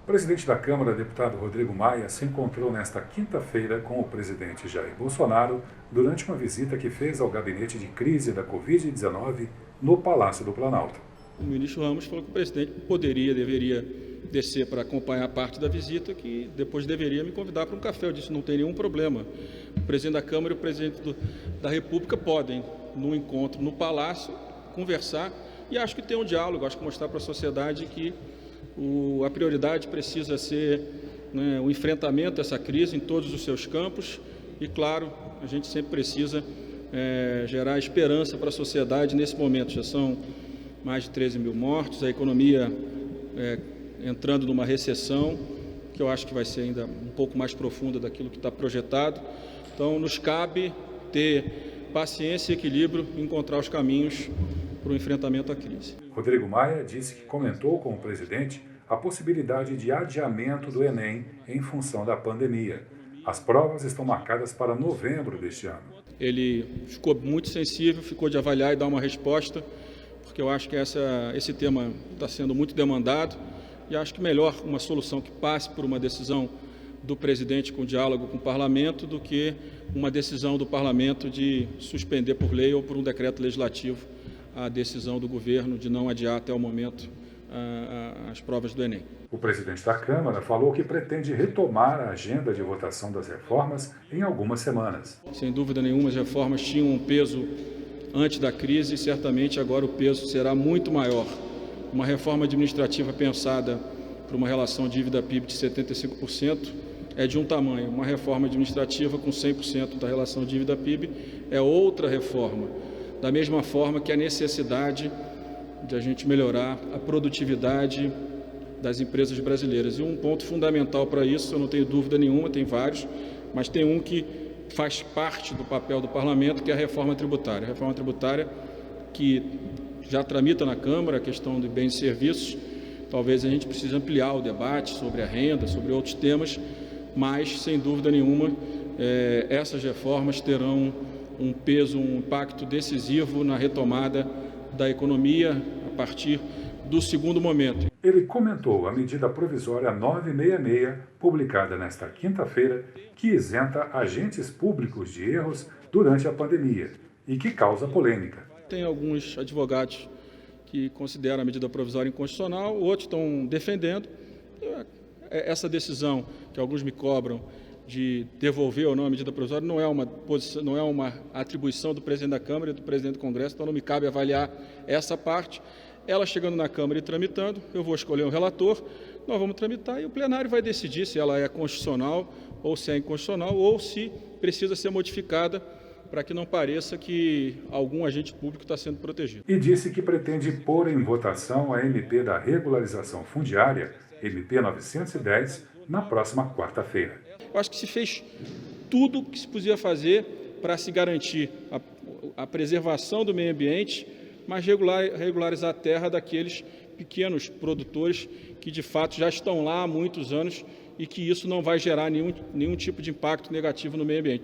O presidente da Câmara, deputado Rodrigo Maia, se encontrou nesta quinta-feira com o presidente Jair Bolsonaro durante uma visita que fez ao gabinete de crise da Covid-19 no Palácio do Planalto. O ministro Ramos falou que o presidente deveria descer para acompanhar parte da visita, que depois deveria me convidar para um café. Eu disse, não tem nenhum problema. O presidente da Câmara e o presidente da República podem, num encontro no Palácio, conversar, e acho que tem um diálogo, acho que mostrar para a sociedade que a prioridade precisa ser o enfrentamento dessa crise em todos os seus campos e, claro, a gente sempre precisa gerar esperança para a sociedade nesse momento. Já são mais de 13 mil mortos, a economia entrando numa recessão, que eu acho que vai ser ainda um pouco mais profunda daquilo que está projetado. Então, nos cabe ter paciência e equilíbrio e encontrar os caminhos para o enfrentamento à crise. Rodrigo Maia disse que comentou com o presidente a possibilidade de adiamento do Enem em função da pandemia. As provas estão marcadas para novembro deste ano. Ele ficou muito sensível, ficou de avaliar e dar uma resposta, porque eu acho que esse tema está sendo muito demandado e acho que melhor uma solução que passe por uma decisão do presidente com diálogo com o parlamento do que uma decisão do parlamento de suspender por lei ou por um decreto legislativo a decisão do governo de não adiar até o momento as provas do Enem. O presidente da Câmara falou que pretende retomar a agenda de votação das reformas em algumas semanas. Sem dúvida nenhuma, as reformas tinham um peso antes da crise e certamente agora o peso será muito maior. Uma reforma administrativa pensada para uma relação dívida-PIB de 75% é de um tamanho. Uma reforma administrativa com 100% da relação dívida-PIB é outra reforma. Da mesma forma que a necessidade de a gente melhorar a produtividade das empresas brasileiras. E um ponto fundamental para isso, eu não tenho dúvida nenhuma, tem vários, mas tem um que faz parte do papel do parlamento, que é a reforma tributária. A reforma tributária que já tramita na Câmara, a questão de bens e serviços. Talvez a gente precise ampliar o debate sobre a renda, sobre outros temas, mas, sem dúvida nenhuma, essas reformas terão um peso, um impacto decisivo na retomada da economia a partir do segundo momento. Ele comentou a medida provisória 966, publicada nesta quinta-feira, que isenta agentes públicos de erros durante a pandemia e que causa polêmica. Tem alguns advogados que consideram a medida provisória inconstitucional, outros estão defendendo. Essa decisão que alguns me cobram de devolver ou não a medida provisória não é uma atribuição do presidente da Câmara e do presidente do Congresso, então não me cabe avaliar essa parte. Ela chegando na Câmara e tramitando, eu vou escolher um relator, nós vamos tramitar e o plenário vai decidir se ela é constitucional ou se é inconstitucional ou se precisa ser modificada para que não pareça que algum agente público está sendo protegido. E disse que pretende pôr em votação a MP da regularização fundiária, MP 910, na próxima quarta-feira. Eu acho que se fez tudo o que se podia fazer para se garantir a preservação do meio ambiente, mas regularizar a terra daqueles pequenos produtores que de fato já estão lá há muitos anos e que isso não vai gerar nenhum tipo de impacto negativo no meio ambiente.